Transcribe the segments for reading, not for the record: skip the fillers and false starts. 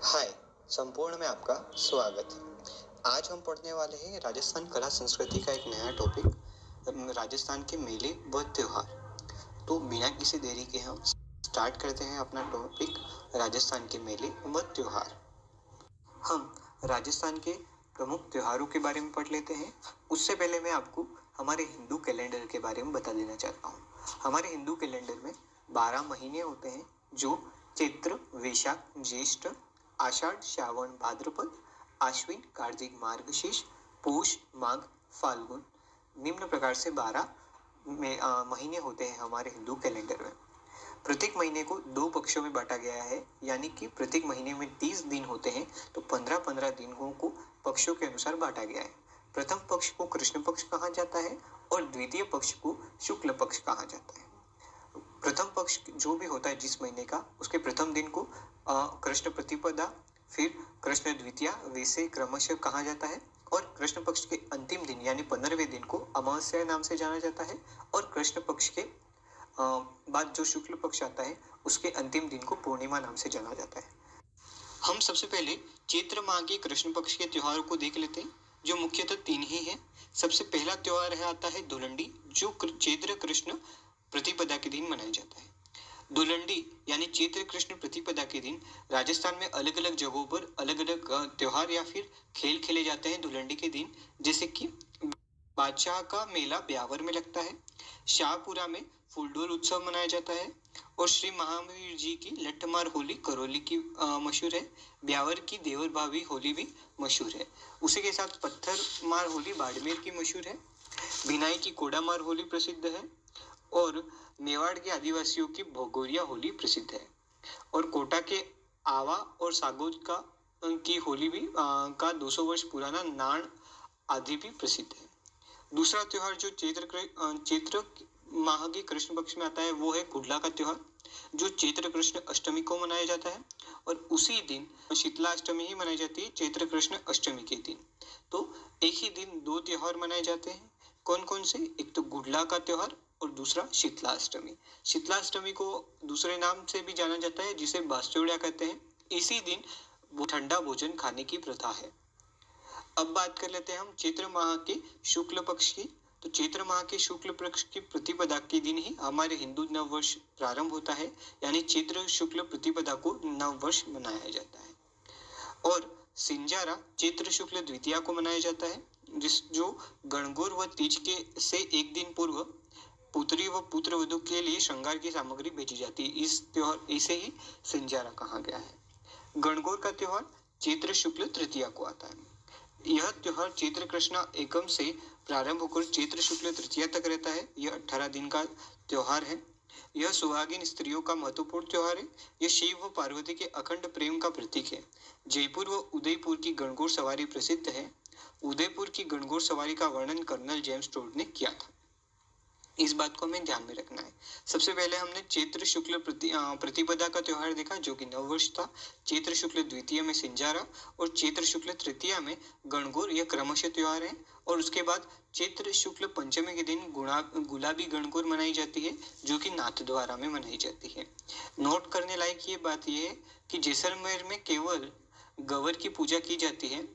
हाय, संपूर्ण में आपका स्वागत है। आज हम पढ़ने वाले हैं राजस्थान कला संस्कृति का एक नया टॉपिक, राजस्थान के मेले व त्योहार। तो बिना किसी देरी के हम स्टार्ट करते हैं अपना टॉपिक, राजस्थान के मेले व त्योहार। हम राजस्थान के प्रमुख त्योहारों के बारे में पढ़ लेते हैं। उससे पहले मैं आपको हमारे हिंदू कैलेंडर के बारे में बता देना चाहता हूँ। हमारे हिंदू कैलेंडर में 12 महीने होते हैं, जो चैत्र, वैशाख, ज्येष्ठ, आषाढ़, श्रावण, भाद्रपद, आश्विन, कार्तिक, मार्गशीर्ष, पौष, माघ, फाल्गुन, निम्न प्रकार से 12 महीने होते हैं हमारे हिंदू कैलेंडर में। प्रत्येक महीने को 2 पक्षों में बांटा गया है, यानी कि प्रत्येक महीने में 30 दिन होते हैं, तो 15-15 दिनों को पक्षों के अनुसार बांटा गया है। प्रथम पक्ष को कृष्ण पक्ष कहा जाता है और द्वितीय पक्ष को शुक्ल पक्ष कहा जाता है। प्रथम पक्ष जो भी होता है जिस महीने का, उसके प्रथम दिन को कृष्ण प्रतिपदा, फिर कृष्ण द्वितीया, वैसे क्रमशः कहा जाता है। और कृष्ण पक्ष के अंतिम दिन यानी 15वें दिन को अमावस्या नाम से जाना जाता है। और कृष्ण पक्ष के बाद जो शुक्ल पक्ष आता है, उसके अंतिम दिन को पूर्णिमा नाम से जाना जाता है। हम सबसे पहले चैत्र माह के कृष्ण पक्ष के त्योहारों को देख लेते हैं, जो मुख्यतः 3 ही हैं। सबसे पहला त्योहार है आता है धुलंडी, जो चैत्र कृष्ण प्रतिपदा के दिन मनाया जाता है। धुलंडी यानी चैत्र कृष्ण प्रतिपदा के दिन राजस्थान में अलग अलग जगहों पर अलग अलग त्योहार या फिर खेल खेले जाते हैं धुलंडी के दिन। जैसे कि बादशाह का मेला ब्यावर में लगता है, शाहपुरा में फूलडोल उत्सव मनाया जाता है, और श्री महावीर जी की लठमार होली करौली की मशहूर है। ब्यावर की देवर भावी होली भी मशहूर है। उसी के साथ पत्थर मार होली बाड़मेर की मशहूर है। भिनाई की कोडामार होली प्रसिद्ध है, और मेवाड़ के आदिवासियों की भोगोरिया होली प्रसिद्ध है। और कोटा के आवा और सागोज की होली भी का 200 वर्ष पुराना नाण आदि भी प्रसिद्ध है। दूसरा त्योहार जो चैत्र माह के कृष्ण पक्ष में आता है, वो है गुडला का त्योहार, जो चैत्र कृष्ण अष्टमी को मनाया जाता है। और उसी दिन शीतला अष्टमी ही मनाई जाती है, चैत्र कृष्ण अष्टमी के दिन। तो एक ही दिन 2 त्योहार मनाए जाते हैं। कौन कौन से? एक तो गुडला का त्योहार और दूसरा शीतला अष्टमी। शीतला अष्टमी को दूसरे नाम से भी जाना जाता है, जिसे बास्त्योड्या कहते हैं। इसी दिन वो ठंडा भोजन खाने की प्रथा है। अब बात कर लेते हैं हम चैत्र माह के शुक्ल पक्ष की। तो चैत्र माह के शुक्ल पक्ष की प्रतिपदा के दिन ही हमारे हिंदू नव वर्ष प्रारंभ होता है, यानी चैत्र शुक्ल प्रतिपदा को नव वर्ष मनाया जाता है। और सिंजारा चैत्र शुक्ल द्वितीया को मनाया जाता है, जो गणगौर व तीज के से एक दिन पूर्व पुत्री व पुत्र वधू के लिए श्रृंगार की सामग्री भेजी जाती है। इस त्योहार इसे ही सिंजारा कहा गया है। गणगौर का त्योहार चैत्र शुक्ल तृतीया को आता है। यह त्योहार चैत्र कृष्ण एकम से प्रारंभ होकर चैत्र शुक्ल तृतीया तक रहता है। यह 18 दिन का त्योहार है। यह सुहागिन स्त्रियों का महत्वपूर्ण त्योहार है। यह शिव व पार्वती के अखंड प्रेम का प्रतीक है। जयपुर व उदयपुर की गणगौर सवारी प्रसिद्ध है। उदयपुर की गणगौर सवारी का वर्णन कर्नल जेम्स टोड ने किया था। इस बात को हमें ध्यान में रखना है। सबसे पहले हमने चैत्र शुक्ल प्रतिपदा का त्योहार देखा, जो कि नववर्ष था। चैत्र शुक्ल द्वितीय में सिंजारा और चैत्र शुक्ल तृतीया में गणगौर, यह क्रमशः त्योहार है। और उसके बाद चैत्र शुक्ल पंचमी के दिन गुलाबी गणगौर मनाई जाती है, जो कि नाथद्वारा में मनाई जाती है। नोट करने लायक ये बात यह है कि जैसलमेर में केवल गवर की पूजा की जाती है,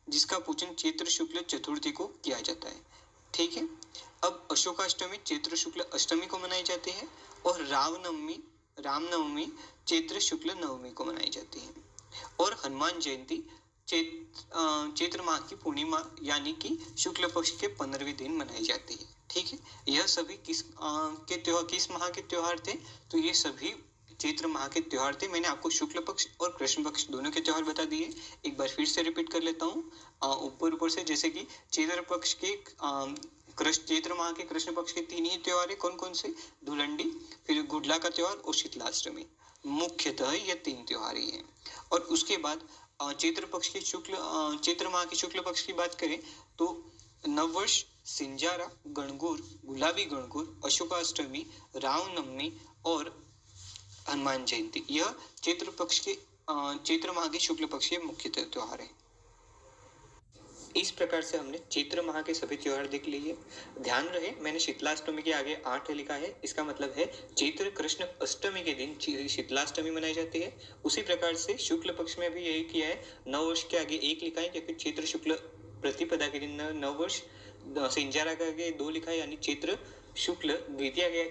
जिसका पूजन चैत्र शुक्ल चतुर्थी को किया जाता है। ठीक है। अब अशोकाष्टमी चैत्र शुक्ल अष्टमी को मनाई जाती है, और रामनवमी चैत्र शुक्ल नवमी को मनाई जाती है। और हनुमान जयंती चैत्र माह की पूर्णिमा यानी कि शुक्ल पक्ष के 15वें दिन मनाई जाती है। ठीक है। यह सभी किस माह के त्योहार थे? तो ये सभी चैत्र माह के त्योहार थे। मैंने आपको शुक्ल पक्ष और कृष्ण पक्ष दोनों के त्योहार बता दिए। एक बार फिर से रिपीट कर लेता हूँ ऊपर से, जैसे कि चैत्र पक्ष के चैत्र माह के कृष्ण पक्ष के 3 ही त्योहार है। कौन कौन से? धुलंडी, फिर गुडला का त्योहार और शीतलाष्टमी। मुख्यतः ये 3 त्योहार ही हैं। और उसके बाद चैत्र माह के शुक्ल पक्ष की बात करें तो नववर्ष, सिंजारा, गणगौर, गुलाबी गणगौर, अशोकाष्टमी, रामनवमी और हनुमान जयंती, यह चैत्र माह के शुक्ल पक्ष के मुख्य त्योहार है। इस प्रकार से हमने चैत्र माह के सभी त्योहार देख लिए। ध्यान रहे मैंने शीतलाष्टमी के आगे 8 लिखा है, इसका मतलब है चैत्र कृष्ण अष्टमी के दिन शीतलाष्टमी मनाई जाती है। उसी प्रकार से शुक्ल पक्ष में भी यही किया है, नववर्ष के आगे 1 लिखा है क्योंकि चैत्र शुक्ल प्रतिपदा के दिन नववर्ष, सिंजारा के आगे 2 लिखा है यानी चैत्र शुक्ल द्वितीया के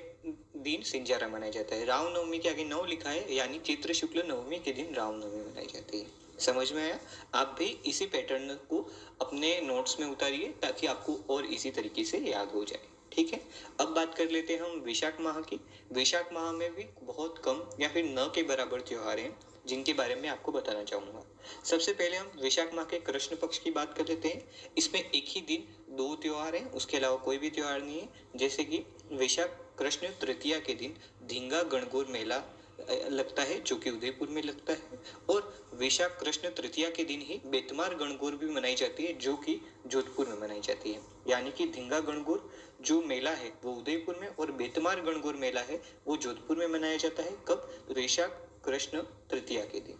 दिन सिंजारा मनाया जाता है। रामनवमी के आगे 9 लिखा है यानी चैत्र शुक्ल नवमी के दिन रामनवमी मनाई जाती है। समझ में आया? आप भी इसी पैटर्न को अपने नोट्स में उतारिए ताकि आपको और इसी तरीके से याद हो जाए। ठीक है, अब बात कर लेते हैं हम वैशाख माह की। वैशाख माह में भी बहुत कम या फिर न के बराबर त्योहार हैं जिनके बारे में आपको बताना चाहूंगा। सबसे पहले हम वैशाख माह के कृष्ण पक्ष की बात कर लेते हैं। इसमें एक ही दिन 2 त्योहार हैं, उसके अलावा कोई भी त्योहार नहीं है। जैसे कि वैशाख कृष्ण तृतीया के दिन धींगा गणगौर मेला लगता है जो कि उदयपुर में लगता है, और वैशाख कृष्ण तृतीया के दिन ही बेतमार गणगौर भी मनाई जाती है जो कि जोधपुर में मनाई जाती है। यानी कि धींगा गणगौर जो मेला है वो उदयपुर में और बेतमार गणगौर मेला है वो जोधपुर में मनाया जाता है। कब? वैशाख कृष्ण तृतीया के दिन।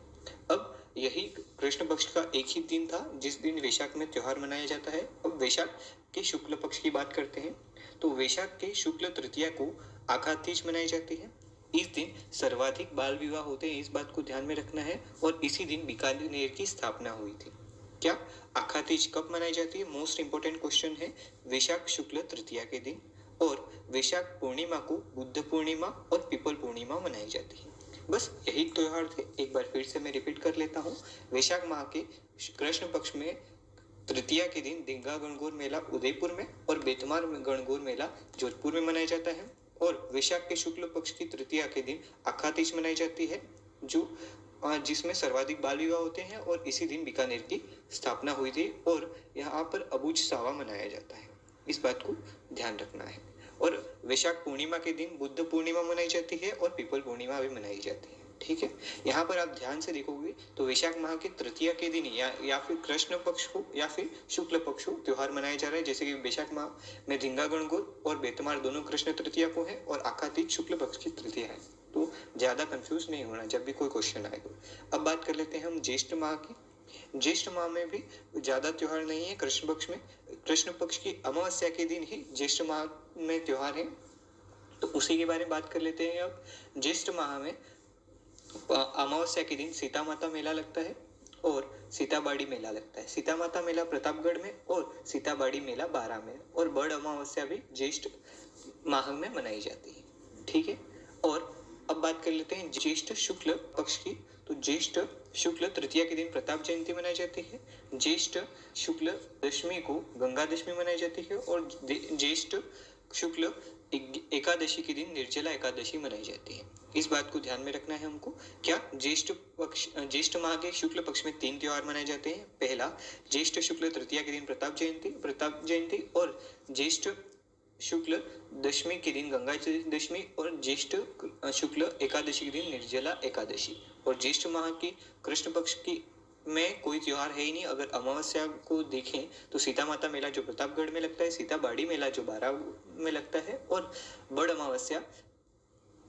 अब यही कृष्ण पक्ष का एक ही दिन था जिस दिन वैशाख में त्योहार मनाया जाता है। अब वैशाख के शुक्ल पक्ष की बात करते हैं तो वैशाख के शुक्ल तृतीया को आखा तीज मनाई जाती है। इस दिन सर्वाधिक बाल विवाह होते हैं, इस बात को ध्यान में रखना है। और इसी दिन बीकानेर की स्थापना हुई थी। क्या आखा तीज कब मनाई जाती है? मोस्ट इंपोर्टेंट क्वेश्चन है। वैशाख शुक्ल तृतीया के दिन, और वैशाख पूर्णिमा को बुद्ध पूर्णिमा और पीपल पूर्णिमा मनाई जाती है। बस यही त्योहार थे। एक बार फिर से मैं रिपीट कर लेता हूँ। वैशाख माह के कृष्ण पक्ष में तृतीया के दिन धींगा गणगौर मेला उदयपुर में और बेतमार गणगौर मेला जोधपुर में मनाया जाता है, और वैशाख के शुक्ल पक्ष की तृतीया के दिन आखा तीज मनाई जाती है जिसमें सर्वाधिक बाल विवाह होते हैं, और इसी दिन बीकानेर की स्थापना हुई थी और यहाँ पर अबूझ सावा मनाया जाता है। इस बात को ध्यान रखना है। और वैशाख पूर्णिमा के दिन बुद्ध पूर्णिमा मनाई जाती है और पीपल पूर्णिमा भी मनाई जाती है। ठीक है, यहाँ पर आप ध्यान से देखोगे तो वैशाख माह के तृतीया के दिन या फिर कृष्ण पक्ष हो या फिर शुक्ल पक्ष हो त्योहार मनाया जा रहा है। जैसे कि वैशाख माह में धींगा गणगौर और बेतमार दोनों कृष्ण तृतीया को है और आखा तीज शुक्ल पक्ष की तृतीया है। तो ज्यादा कंफ्यूज नहीं होना जब भी कोई क्वेश्चन आए तो। अब बात कर लेते हैं हम ज्येष्ठ माह की। ज्येष्ठ माह में भी ज्यादा त्योहार नहीं है कृष्ण पक्ष में। कृष्ण पक्ष की अमावस्या के दिन ही ज्येष्ठ माह में त्योहार है, तो उसी के बारे में बात कर लेते हैं। अब ज्येष्ठ माह में अमावस्या के दिन सीता माता मेला लगता है और सीताबाड़ी मेला लगता है। सीता माता मेला प्रतापगढ़ में और सीताबाड़ी मेला बारा में, और बड़ अमावस्या भी ज्येष्ठ माह में मनाई जाती है। ठीक है, और अब बात कर लेते हैं ज्येष्ठ शुक्ल पक्ष की। तो ज्येष्ठ शुक्ल तृतीया के दिन प्रताप जयंती मनाई जाती है। ज्येष्ठ शुक्ल दशमी को गंगा दशमी मनाई जाती है, और ज्येष्ठ शुक्ल एकादशी के दिन निर्जला एकादशी मनाई जाती है। इस बात को ध्यान में रखना है हमको। क्या ज्येष्ठ माह के शुक्ल पक्ष में 3 त्योहार मनाए जाते हैं। पहला, ज्येष्ठ शुक्ल तृतीया के दिन प्रताप जयंती, और ज्येष्ठ शुक्ल दशमी के दिन गंगा दशमी, और ज्येष्ठ शुक्ल एकादशी के दिन निर्जला एकादशी। और ज्येष्ठ माह की कृष्ण पक्ष की में कोई त्योहार है ही नहीं। अगर अमावस्या को देखें तो सीता माता मेला जो प्रतापगढ़ में लगता है, सीताबाड़ी मेला जो बारा में लगता है, और बड़ अमावस्या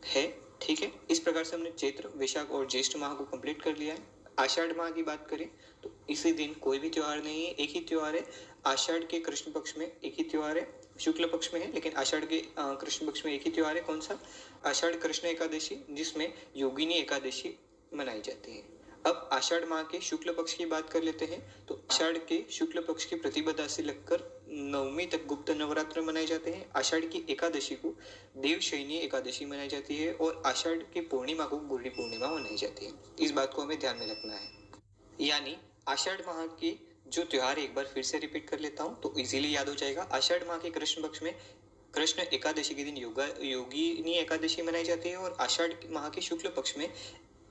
है। ठीक है, इस प्रकार से हमने चैत्र, वैशाख और ज्येष्ठ माह को कंप्लीट कर लिया है। आषाढ़ माह की बात करें तो इसी दिन कोई भी त्योहार नहीं है, एक ही त्योहार है। आषाढ़ के कृष्ण पक्ष में एक ही त्योहार है, शुक्ल पक्ष में है लेकिन आषाढ़ के कृष्ण पक्ष में एक ही त्योहार है। कौन सा? आषाढ़ कृष्ण एकादशी, जिसमें योगिनी एकादशी मनाई जाती है। अब आषाढ़ माह के शुक्ल पक्ष की बात कर लेते हैं। तो आषाढ़ के शुक्ल पक्ष की प्रतिपदा से लगकर नवमी तक गुप्त नवरात्र मनाए जाते हैं। आषाढ़ की एकादशी को देवशयनी एकादशी मनाई जाती है, और आषाढ़ की पूर्णिमा को गुड़ी पूर्णिमा मनाई जाती है। इस बात को हमें ध्यान में रखना है। यानी आषाढ़ माह की जो त्योहार एक बार फिर से रिपीट कर लेता हूँ तो इजीली याद हो जाएगा। आषाढ़ माह के कृष्ण पक्ष में कृष्ण एकादशी के दिन योगिनी एकादशी मनाई जाती है, और आषाढ़ माह के शुक्ल पक्ष में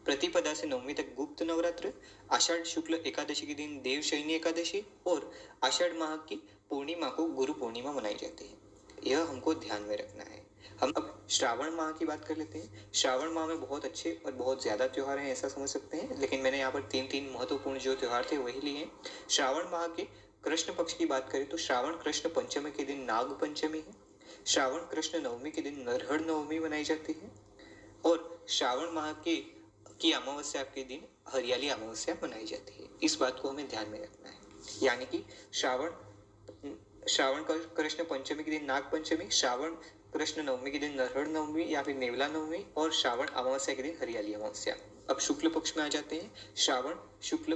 प्रतिपदा से नवमी तक गुप्त नवरात्र, आषाढ़ शुक्ल एकादशी के दिन देवशयनी एकादशी, और आषाढ़ माह की पूर्णिमा को गुरु पूर्णिमा मनाई जाती है। यह हमको ध्यान में रखना है। हम अब श्रावण माह की बात कर लेते हैं। श्रावण माह में बहुत अच्छे और बहुत ज्यादा त्योहार हैं ऐसा समझ सकते हैं, लेकिन मैंने यहाँ पर 3 महत्वपूर्ण जो त्योहार थे वही लिए हैं। श्रावण माह के कृष्ण पक्ष की बात करें तो श्रावण कृष्ण पंचमी के दिन नाग पंचमी है। श्रावण कृष्ण नवमी के दिन नरहर नवमी मनाई जाती है, और श्रावण माह की अमावस्या के दिन हरियाली अमावस्या मनाई जाती है। इस बात को हमें ध्यान में रखना है। यानी कि श्रावण कृष्ण पंचमी के दिन नाग पंचमी, श्रावण कृष्ण नवमी के दिन नरहर नवमी या फिर नेवला नवमी, और श्रावण अमावस्या के दिन हरियाली अमावस्या। अब शुक्ल पक्ष में आ जाते हैं। श्रावण शुक्ल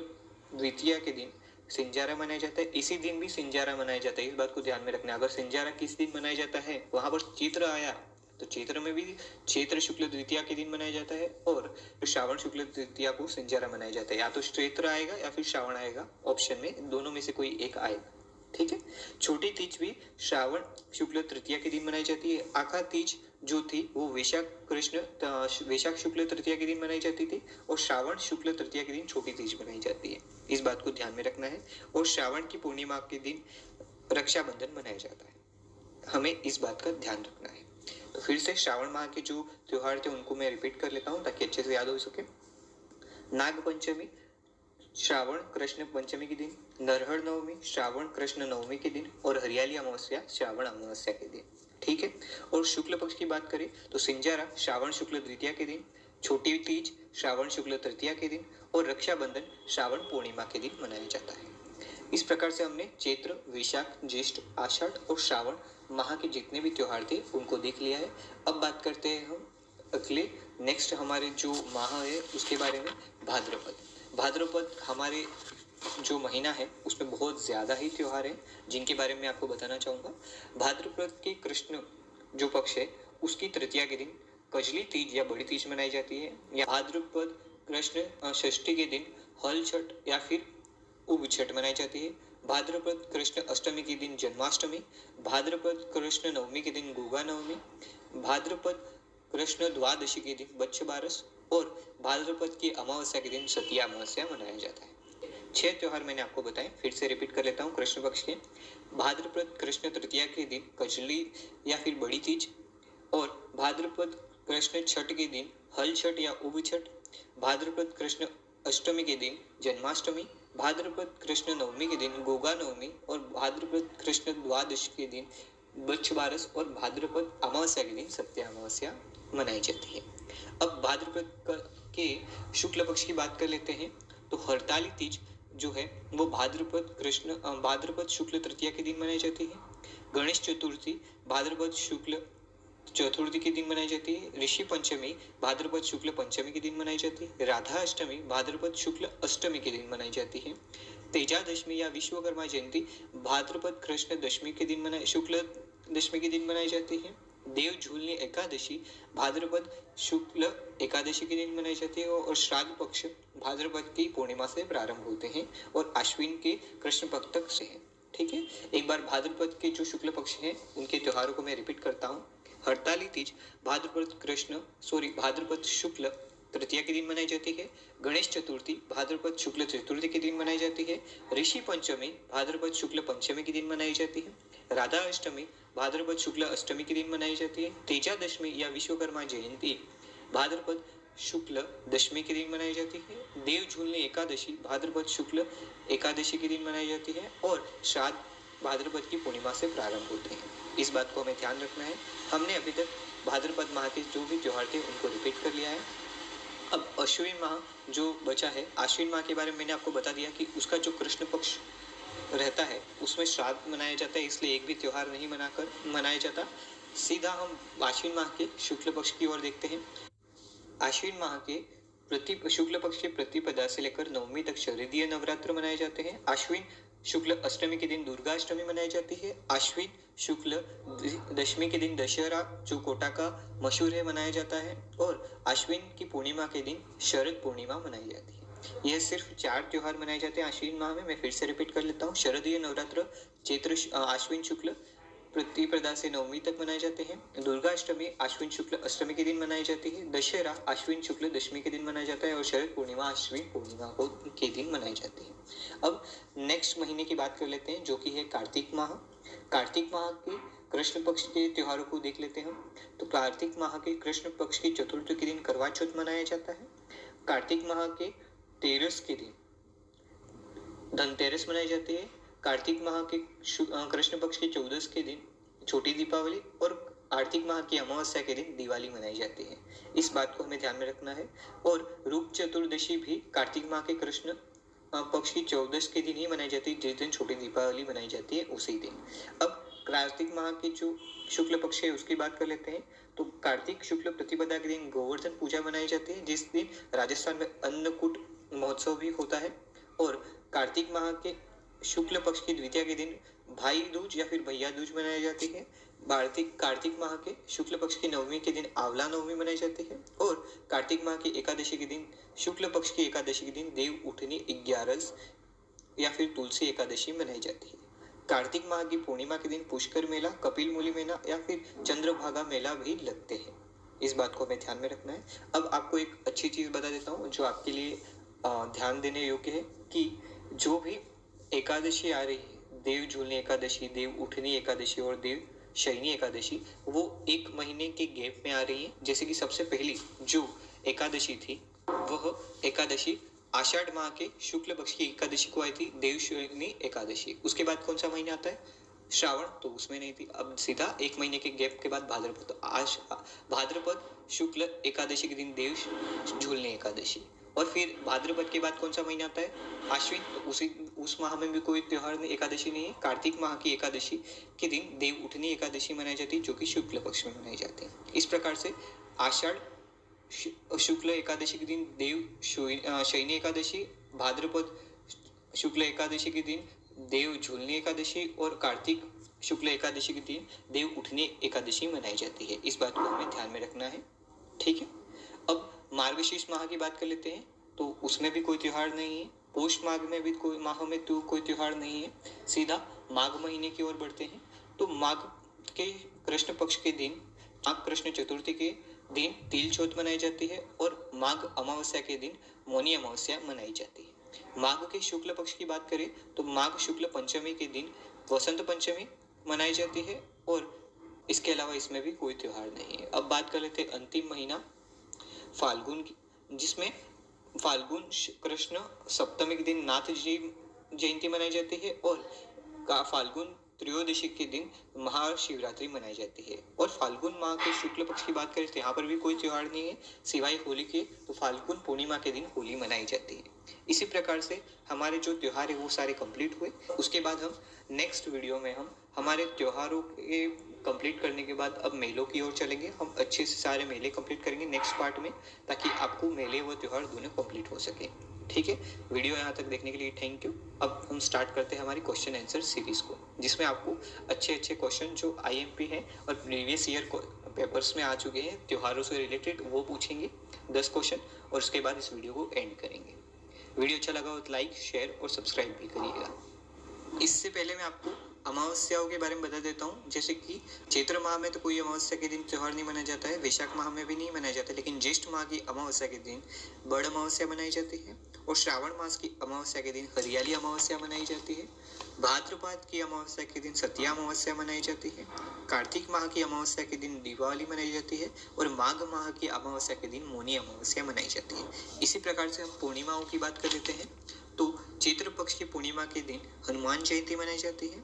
द्वितीया के दिन सिंजारा मनाया जाता है। इसी दिन भी सिंजारा मनाया जाता है, इस बात को ध्यान में रखना। अगर सिंजारा किस दिन मनाया जाता है, वहां पर चैत्र आया तो चैत्र में भी चैत्र शुक्ल द्वितीया के दिन मनाया जाता है, और श्रावण शुक्ल द्वितीया को सिंजारा मनाया जाता है। या तो चैत्र आएगा या फिर श्रावण आएगा, ऑप्शन में दोनों में से कोई एक आएगा। ठीक है। छोटी तीज भी श्रावण शुक्ल तृतीया के दिन मनाई जाती है। आखा तीज जो थी वो वैशाख शुक्ल तृतीया के दिन मनाई जाती थी, और श्रावण शुक्ल तृतीया के दिन छोटी तीज मनाई जाती है, इस बात को ध्यान में रखना है। और श्रावण की पूर्णिमा के दिन रक्षाबंधन मनाया जाता है, हमें इस बात का ध्यान रखना है। तो फिर से श्रावण माह के जो त्योहार थे उनको मैं रिपीट कर लेता हूँ ताकि अच्छे से याद हो सके। नाग पंचमी श्रावण कृष्ण पंचमी के दिन, नरहर नवमी श्रावण कृष्ण नवमी के दिन, और हरियाली अमावस्या श्रावण अमावस्या के दिन। ठीक है। और शुक्ल पक्ष की बात करें तो सिंजारा श्रावण शुक्ल द्वितीया के दिन, छोटी तीज श्रावण शुक्ल तृतीया के दिन, और रक्षाबंधन श्रावण पूर्णिमा के दिन मनाया जाता है। इस प्रकार से हमने चैत्र, वैशाख, ज्येष्ठ, आषाढ़ और श्रावण माह के जितने भी त्योहार थे उनको देख लिया है। अब बात करते हैं हम अगले नेक्स्ट हमारे जो माह है उसके बारे में, भाद्रपद। भाद्रपद हमारे जो महीना है उसमें बहुत ज्यादा ही त्योहार हैं जिनके बारे में आपको बताना चाहूंगा। भाद्रपद के कृष्ण जो पक्ष है उसकी तृतीया के दिन कजली तीज या बड़ी तीज मनाई जाती है, या भाद्रपद कृष्ण षष्ठी के दिन हल छठ या फिर उब छठ मनाई जाती है। भाद्रपद कृष्ण अष्टमी के दिन जन्माष्टमी, भाद्रपद कृष्ण नवमी के दिन गोगा नवमी, भाद्रपद कृष्ण द्वादशी के दिन बच्छ बारस, और भाद्रपद की अमावस्या के दिन सतिया अमावस्या मनाया जाता है। 6 त्योहार मैंने आपको बताए, फिर से रिपीट कर लेता हूँ। कृष्ण पक्ष के भाद्रपद कृष्ण तृतीया के दिन कजली या फिर बड़ी तीज, और भाद्रपद कृष्ण छठ के दिन हल छठ या उब छठ, भाद्रपद कृष्ण अष्टमी के दिन जन्माष्टमी, भाद्रपद कृष्ण नवमी के दिन गोगा नवमी, और भाद्रपद कृष्ण द्वादशी के दिन बच्छ बारस, और भाद्रपद अमावस्या के दिन सत्या अमावस्या मनाई जाती है। अब भाद्रपद के शुक्ल पक्ष की बात कर लेते हैं तो हरताली तीज जो है वो भाद्रपद शुक्ल तृतीया के दिन मनाई जाती है। गणेश चतुर्थी भाद्रपद शुक्ल चतुर्थी के दिन मनाई जाती है। ऋषि पंचमी भाद्रपद शुक्ल पंचमी के दिन मनाई जाती है। राधा अष्टमी भाद्रपद शुक्ल अष्टमी के दिन मनाई जाती है। तेजादशमी या विश्वकर्मा जयंती भाद्रपद कृष्ण दशमी के दिन शुक्ल दशमी के दिन मनाई जाती है। देव झूलनी एकादशी भाद्रपद शुक्ल एकादशी के दिन मनाई जाती है, और श्राद्ध पक्ष भाद्रपद की पूर्णिमा से प्रारंभ होते हैं और अश्विन के कृष्ण पक्ष तक से है। ठीक है। एक बार भाद्रपद के जो शुक्ल पक्ष हैं उनके त्योहारों को मैं रिपीट करता हूँ। हरताली तीज भाद्रपद शुक्ल तृतीया के दिन मनाई जाती है। गणेश चतुर्थी भाद्रपद शुक्ल चतुर्थी के दिन मनाई जाती है। ऋषि पंचमी भाद्रपद शुक्ल पंचमी के दिन मनाई जाती है। राधा अष्टमी भाद्रपद शुक्ल अष्टमी के दिन मनाई जाती है। तेजादशमी या विश्वकर्मा जयंती भाद्रपद शुक्ल दशमी के दिन मनाई जाती है। देव झूलनी एकादशी भाद्रपद शुक्ल एकादशी के दिन मनाई जाती है, और श्राद्ध भाद्रपद की पूर्णिमा से प्रारंभ होते हैं। इस बात को हमें ध्यान रखना है। हमने अभी तक भाद्रपद माह के जो भी त्योहार थे उनको रिपीट कर लिया है। अब अश्विन माह जो बचा है, आश्विन माह के बारे में मैंने आपको बता दिया कि उसका जो कृष्ण पक्ष रहता है उसमें श्राद्ध मनाया जाता है, इसलिए एक भी त्योहार नहीं मनाया जाता। सीधा हम आश्विन माह के शुक्ल पक्ष की ओर देखते हैं। आश्विन माह के शुक्ल पक्ष की प्रतिपदा से लेकर नवमी तक शारदीय नवरात्र मनाए जाते हैं। आश्विन शुक्ल अष्टमी के दिन दुर्गा अष्टमी मनाई जाती है। आश्विन शुक्ल दशमी के दिन दशहरा जो कोटा का मशहूर है मनाया जाता है, और आश्विन की पूर्णिमा के दिन शरद पूर्णिमा मनाई जाती है। यह सिर्फ 4 त्योहार मनाए जाते हैं आश्विन माह में। मैं फिर से रिपीट कर लेता हूँ। शारदीय नवरात्र आश्विन शुक्ल प्रतिपदा से नवमी तक मनाए जाते हैं। दुर्गा अष्टमी आश्विन शुक्ल अष्टमी के दिन मनाई जाती है। दशहरा आश्विन शुक्ल दशमी के दिन मनाया जाता है, और शरद पूर्णिमा आश्विन पूर्णिमा के दिन मनाई जाती है। अब नेक्स्ट महीने की बात कर लेते हैं जो कि है कार्तिक माह। कार्तिक माह के कृष्ण पक्ष के त्योहारों को देख लेते हैं हम। तो कार्तिक माह के कृष्ण पक्ष की चतुर्थी के दिन करवा चौथ मनाया जाता है। कार्तिक माह के 13 के दिन धनतेरस मनाई जाती है। कार्तिक माह के कृष्ण पक्ष के 14 के दिन छोटी दीपावली, और कार्तिक माह की अमावस्या के दिन दिवाली मनाई जाती है। इस बात को हमें ध्यान में रखना है। और रूप चतुर्दशी भी कार्तिक माह के कृष्ण पक्ष की चौदस के दिन ही मनाई जाती है, जिस दिन छोटी दीपावली मनाई जाती है उसी दिन। अब कार्तिक माह के जो शुक्ल पक्ष है उसकी बात कर लेते हैं। तो कार्तिक शुक्ल प्रतिपदा के दिन गोवर्धन पूजा मनाई जाती है, जिस दिन राजस्थान में अन्नकूट महोत्सव भी होता है। और कार्तिक माह के शुक्ल पक्ष की द्वितीया के दिन भाई दूज या फिर भैया दूज मनाई जाती है। कार्तिक माह के शुक्ल पक्ष की नवमी के दिन आंवला नवमी मनाई जाती है। और कार्तिक माह की एकादशी के दिन शुक्ल पक्ष की एकादशी के दिन देव उठनी 11 या फिर तुलसी एकादशी मनाई जाती है। कार्तिक माह की पूर्णिमा के दिन पुष्कर मेला, कपिल मूली मेला या फिर चंद्रभागा मेला भी लगते हैं। इस बात को हमें ध्यान में रखना है। अब आपको एक अच्छी चीज बता देता हूँ जो आपके लिए ध्यान देने योग्य है कि जो भी एकादशी आ रही है, देव झूलनी एकादशी, देव उठनी एकादशी और देव शयनी एकादशी, वो एक महीने के गैप में आ रही है। जैसे कि सबसे पहली जो एकादशी थी वह एकादशी आषाढ़ माह के शुक्ल पक्ष की एकादशी को आई थी, देवशयनी एकादशी। उसके बाद कौन सा महीना आता है? श्रावण, तो उसमें नहीं थी। अब सीधा एक महीने के गैप के बाद भाद्रपद, तो आज भाद्रपद शुक्ल एकादशी के दिन देव झूलनी एकादशी। और फिर भाद्रपद के बाद कौन सा महीना आता है? आश्विन, तो उस माह में भी कोई त्योहार एकादशी नहीं है। कार्तिक माह की एकादशी के दिन देव उठनी एकादशी मनाई जाती है, जो कि शुक्ल पक्ष में मनाई जाती है। इस प्रकार से आषाढ़ शुक्ल एकादशी के दिन देव शयनी एकादशी, भाद्रपद शुक्ल एकादशी के दिन देव झूलनी एकादशी और कार्तिक शुक्ल एकादशी के दिन देव उठनी एकादशी मनाई जाती है। इस बात को हमें ध्यान में रखना है, ठीक है। अब मार्गशीर्ष माह की बात कर लेते हैं। तो उसमें भी कोई त्योहार नहीं है। पौष माघ में भी कोई माह में तो कोई त्योहार नहीं है। सीधा माघ महीने की ओर बढ़ते हैं। तो माघ के कृष्ण पक्ष के दिन, माघ कृष्ण चतुर्थी के दिन तिल चौथ मनाई जाती है और माघ अमावस्या के दिन मौनी अमावस्या मनाई जाती है। माघ के शुक्ल पक्ष की बात करें तो माघ शुक्ल पंचमी के दिन वसंत पंचमी मनाई जाती है और इसके अलावा इसमें भी कोई त्योहार नहीं है। अब बात कर लेते हैं अंतिम महीना फाल्गुन की, जिसमें फाल्गुन कृष्ण सप्तमी के दिन नाथ जी जयंती मनाई जाती है और फाल्गुन त्रयोदशी के दिन महाशिवरात्रि मनाई जाती है। और फाल्गुन माह के शुक्ल पक्ष की बात करें तो यहाँ पर भी कोई त्योहार नहीं है सिवाय होली के। तो फाल्गुन पूर्णिमा के दिन होली मनाई जाती है। इसी प्रकार से हमारे जो त्योहार है वो सारे कंप्लीट हुए। उसके बाद हम नेक्स्ट वीडियो में हम हमारे त्योहारों के कंप्लीट करने के बाद अब मेलों की ओर चलेंगे। हम अच्छे से सारे मेले कंप्लीट करेंगे नेक्स्ट पार्ट में, ताकि आपको मेले व त्योहार दोनों कंप्लीट हो सके, ठीक है। वीडियो यहाँ तक देखने के लिए थैंक यू। अब हम स्टार्ट करते हैं हमारी क्वेश्चन आंसर सीरीज को, जिसमें आपको अच्छे अच्छे क्वेश्चन जो IMP हैं और प्रीवियस ईयर पेपर्स में आ चुके हैं त्योहारों से रिलेटेड वो पूछेंगे 10 क्वेश्चन, और उसके बाद इस वीडियो को एंड करेंगे। वीडियो अच्छा लगा हो तो लाइक, शेयर और सब्सक्राइब भी करिएगा। इससे पहले मैं आपको अमावस्याओं के बारे में बता देता हूँ। जैसे कि चैत्र माह में तो कोई अमावस्या के दिन त्योहार नहीं मनाया जाता है, वैशाख माह में भी नहीं मनाया जाता, लेकिन ज्येष्ठ माह की अमावस्या के दिन बड़ अमावस्या मनाई जाती है। और श्रावण मास की अमावस्या के दिन हरियाली अमावस्या मनाई जाती है। भाद्रपद की अमावस्या के दिन सतिया अमावस्या मनाई जाती है। कार्तिक माह की अमावस्या के दिन दीपावली मनाई जाती है और माघ माह की अमावस्या के दिन मौनी अमावस्या मनाई जाती है। इसी प्रकार से हम पूर्णिमाओं की बात कर लेते हैं। तो चैत्र पक्ष की पूर्णिमा के दिन हनुमान जयंती मनाई जाती है।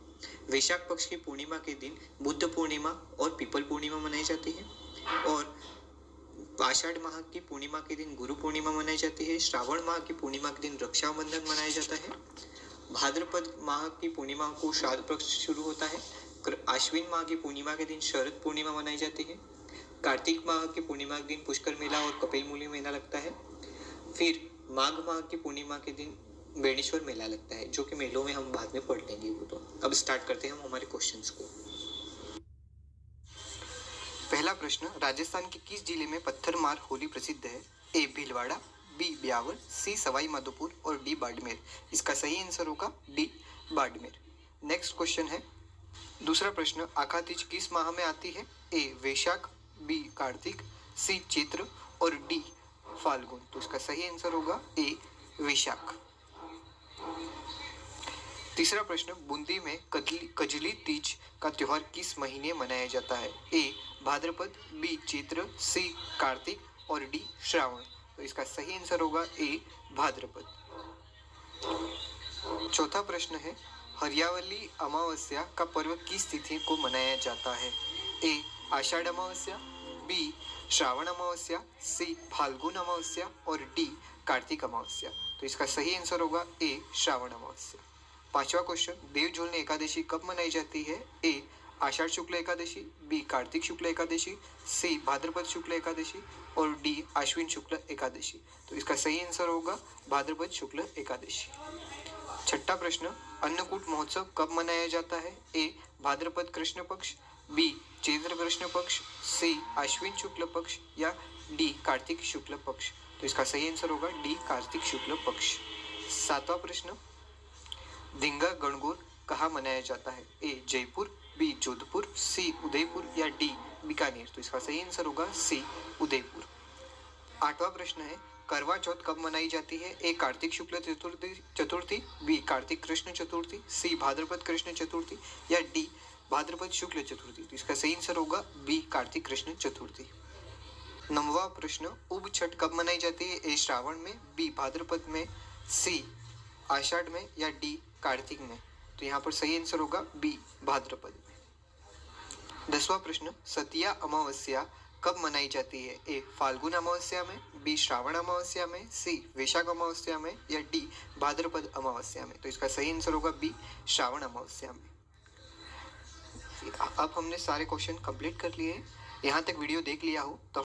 वैशाख पक्ष की पूर्णिमा के दिन बुद्ध पूर्णिमा और पीपल पूर्णिमा मनाई जाती है। और आषाढ़ माह की पूर्णिमा के दिन गुरु पूर्णिमा मनाई जाती है। श्रावण माह की पूर्णिमा के दिन रक्षाबंधन मनाया जाता है। भाद्रपद माह की पूर्णिमा को श्राद्ध पक्ष शुरू होता है। आश्विन माह की पूर्णिमा के दिन शरद पूर्णिमा मनाई जाती है। कार्तिक माह की पूर्णिमा के दिन पुष्कर मेला और कपिल मूली मेला लगता है। फिर माघ माह की पूर्णिमा के दिन बेणेश्वर मेला लगता है, जो कि मेलों में हम बाद में पढ़ लेंगे वो तो। अब स्टार्ट करते हैं हम हमारे क्वेश्चंस को। पहला प्रश्न, राजस्थान के किस जिले में पत्थर मार होली प्रसिद्ध है? ए भीलवाड़ा, बी ब्यावर, सी सवाई माधोपुर और डी बाड़मेर। इसका सही आंसर होगा डी बाड़मेर। नेक्स्ट क्वेश्चन है दूसरा प्रश्न, आखातीज किस माह में आती है? ए वैशाख, बी कार्तिक, सी चैत्र और डी फाल्गुन। तो इसका सही आंसर होगा ए वैशाख। तीसरा प्रश्न, बूंदी में कजली तीज का त्योहार किस महीने मनाया जाता है? ए भाद्रपद, बी चैत्र, सी कार्तिक और डी श्रावण। तो इसका सही आंसर होगा ए भाद्रपद। चौथा प्रश्न है, हरियावली अमावस्या का पर्व किस तिथि को मनाया जाता है? ए आषाढ़ अमावस्या, बी श्रावण अमावस्या, सी फाल्गुन अमावस्या और डी कार्तिक अमावस्या। तो तो इसका सही आंसर होगा ए श्रावण अमावस्या। पांचवा क्वेश्चन, देव झूलने एकादशी कब मनाई जाती है? ए आषाढ़ शुक्ल एकादशी, बी कार्तिक शुक्ल एकादशी, सी भाद्रपद शुक्ल एकादशी और डी आश्विन शुक्ल एकादशी। तो इसका सही आंसर होगा भाद्रपद शुक्ल एकादशी। छठा प्रश्न, अन्नकूट महोत्सव कब मनाया जाता है? ए भाद्रपद कृष्ण पक्ष, बी चैत्र कृष्ण पक्ष, सी आश्विन शुक्ल पक्ष या डी कार्तिक शुक्ल पक्ष। तो इसका सही आंसर होगा डी कार्तिक शुक्ल पक्ष। सातवां प्रश्न, धिंगा गणगौर कहाँ मनाया जाता है? ए जयपुर, बी जोधपुर, सी उदयपुर या डी बीकानेर। तो इसका सही आंसर होगा सी उदयपुर। आठवां प्रश्न है, करवा चौथ कब मनाई जाती है? ए कार्तिक शुक्ल चतुर्थी, बी कार्तिक कृष्ण चतुर्थी, सी भाद्रपद कृष्ण चतुर्थी या डी भाद्रपद शुक्ल चतुर्थी। तो इसका सही आंसर होगा बी कार्तिक कृष्ण चतुर्थी। नौवां प्रश्न, उब छठ कब मनाई जाती है? ए श्रावण में, बी भाद्रपद में, सी आषाढ़ में या डी कार्तिक में। तो यहाँ पर सही आंसर होगा बी भाद्रपद में। 10वां प्रश्न, सतिया अमावस्या कब मनाई जाती है? ए फाल्गुन अमावस्या में, बी श्रावण अमावस्या में, सी वैशाख अमावस्या में या डी भाद्रपद अमावस्या में। तो इसका सही आंसर होगा बी श्रावण अमावस्या में। अब हमने सारे क्वेश्चन कंप्लीट कर लिए। यहाँ तक वीडियो देख लिया हो तो